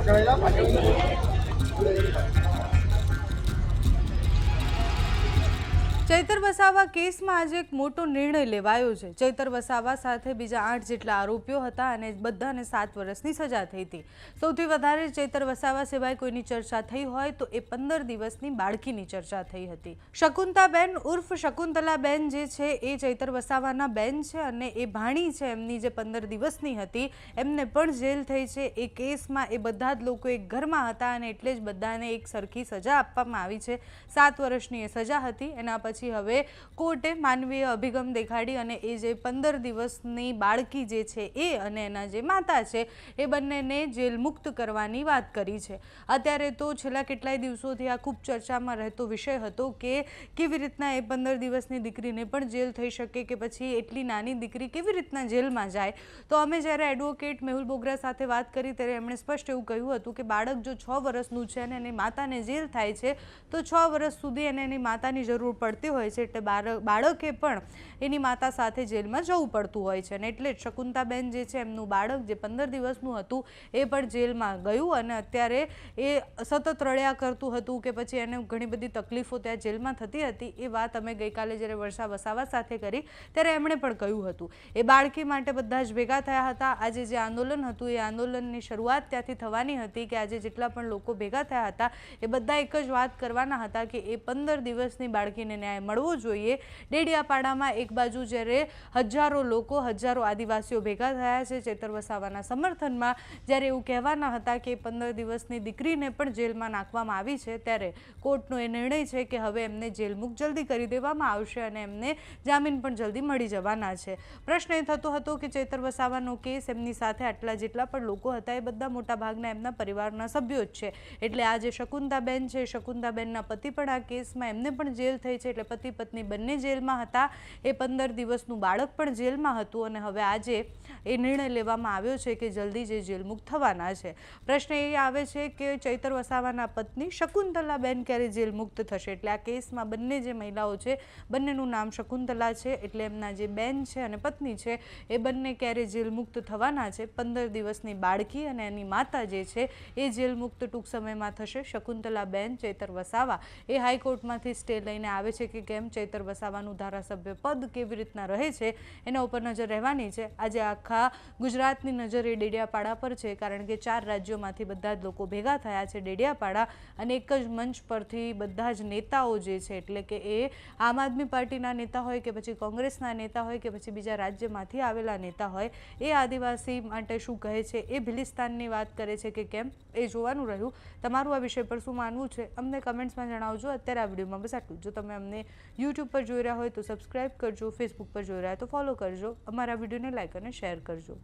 ચૈતર વસાવા કેસમાં આજે એક મોટો નિર્ણય લેવાયો છે। ચૈતર વસાવા સાથે બીજા 8 જેટલા આરોપીઓ હતા અને બધાને 7 વર્ષની સજા થઈ હતી। સૌથી વધારે ચૈતર વસાવા સિવાય કોઈની ચર્ચા થઈ હોય તો એ 15 દિવસની બાળકીની ચર્ચા થઈ હતી। શકુંતાબેન ઉર્ફ શકુંતલાબેન જે છે એ ચૈતર વસાવાના બેન છે અને એ ભાણી છે એમની જે 15 દિવસની હતી એમને પણ જેલ થઈ છે। એ કેસમાં એ બધા જ લોકો એક ઘરમાં હતા અને એટલે જ બધાને એક સરખી સજા આપવામાં આવી છે। 7 વર્ષની એ સજા હતી। એના પછી હવે કોર્ટે માનવીય અભિગમ દેખાડી અને એ જે 15 દિવસની બાળકી જે છે એ અને એના જે માતા છે એ બંનેને જેલ મુક્ત કરવાની વાત કરી છે। અત્યારે તો છેલ્લા કેટલાય દિવસોથી આ ખૂબ ચર્ચામાં રહેતો વિષય હતો કે કેવી રીતના એ 15 દિવસની દીકરીને પણ જેલ થઈ શકે કે પછી એટલી નાની દીકરી કેવી રીતના જેલમાં જાય। તો અમે જ્યારે એડવોકેટ મેહુલ બોગરા સાથે વાત કરી ત્યારે એમણે સ્પષ્ટ એવું કહ્યું હતું કે બાળક જો 6 વર્ષનું છે અને એની માતાને જેલ થાય છે તો 6 વર્ષ સુધી એને એની માતાની જરૂર પડતી હોય છે એટલે બાળકે પણ એની માતા સાથે જેલમાં જવું પડતું હોય છે અને એટલે જ શકુંતાબેન જે છે એમનું બાળક જે 15 દિવસનું હતું એ પણ જેલમાં ગયું અને અત્યારે એ સતત રડ્યા કરતું હતું કે પછી એને ઘણી બધી તકલીફો ત્યાં જેલમાં થતી હતી। એ વાત અમે ગઈકાલે જ્યારે વર્ષા વસાવા સાથે કરી ત્યારે એમણે પણ કહ્યું હતું। એ બાળકી માટે બધા જ ભેગા થયા હતા। આજે જે આંદોલન હતું એ આંદોલનની શરૂઆત ત્યાંથી થવાની હતી કે આજે જેટલા પણ લોકો ભેગા થયા હતા એ બધા એક જ વાત કરવાના હતા કે એ 15 દિવસની બાળકીને ન્યાય મળવો જોઈએ। ડેડિયાપાડામાં એક બાજુ જ્યારે હજારો લોકો હજારો આદિવાસીઓ ભેગા થયા છે ચૈતર વસાવાના સમર્થનમાં, જ્યારે એવું કહેવાના હતા કે 15 દિવસની દીકરીને પણ જેલમાં નાખવામાં આવી છે ત્યારે કોર્ટનો એ નિર્ણય છે કે હવે એમને જેલ મુક્ત જલ્દી કરી દેવામાં આવશે અને એમને જામીન પણ જલ્દી મળી જવાના છે। પ્રશ્ન એ થતો હતો કે ચૈતર વસાવાનો કેસ એમની સાથે આટલા જેટલા પણ લોકો હતા એ બધા મોટા ભાગના એમના પરિવારના સભ્યો જ છે એટલે આ જે શકુંતાબેન છે શકુંતાબેનના પતિ પણ આ કેસમાં એમને પણ જેલ થઈ છે એટલે પતિ પત્ની બંને જેલમાં હતા। એ 15 દિવસનું બાળક પણ જેલમાં હતું અને હવે આજે એ નિર્ણય લેવામાં આવ્યો છે કે જલ્દી જે જેલ મુક્ત થવાના છે। પ્રશ્ન એ આવે છે કે ચૈતર વસાવાના પત્ની શકુંતલાબેન ક્યારે જેલ મુક્ત થશે એટલે આ કેસમાં બંને જે મહિલાઓ છે બંનેનું નામ શકુંતલા છે એટલે એમના જે બેન છે અને પત્ની છે એ બંને ક્યારે જેલ મુક્ત થવાના છે। 15 દિવસની બાળકી અને એની માતા જે છે એ જેલ મુક્ત ટૂંક સમયમાં થશે। શકુંતલાબેન ચૈતર વસાવા એ હાઈકોર્ટમાંથી સ્ટે લઈને આવે છે કે કેમ ચૈતર વસાવાનું ધારાસભ્ય પદ કેવી રીતના રહે છે એના ઉપર નજર રહેવાની છે। આજે આખા ગુજરાતની નજર એ ડેડિયાપાડા પર છે કારણ કે 4 રાજ્યોમાંથી બધા જ લોકો ભેગા થયા છે ડેડિયાપાડા અને એક જ મંચ પરથી બધા જ નેતાઓ જે છે એટલે કે એ આમ આદમી પાર્ટીના નેતા હોય કે પછી કોંગ્રેસના નેતા હોય કે પછી બીજા રાજ્યમાંથી આવેલા નેતા હોય એ આદિવાસી માટે શું કહે છે એ ભિલિસ્તાનની વાત કરે છે કે કેમ એ જોવાનું રહ્યું। તમારું આ વિષય પર શું માનવું છે અમને કમેન્ટ્સમાં જણાવજો। અત્યારે આ વિડીયોમાં બસ આટલું। જો તમે અમને યુટ્યુબ પર જોઈ રહ્યા હોય તો સબસ્ક્રાઈબ કરજો, ફેસબુક પર જોઈ રહ્યા હોય તો ફોલો કરજો, અમારા વિડીયોને લાઈક અને શેર કરજો।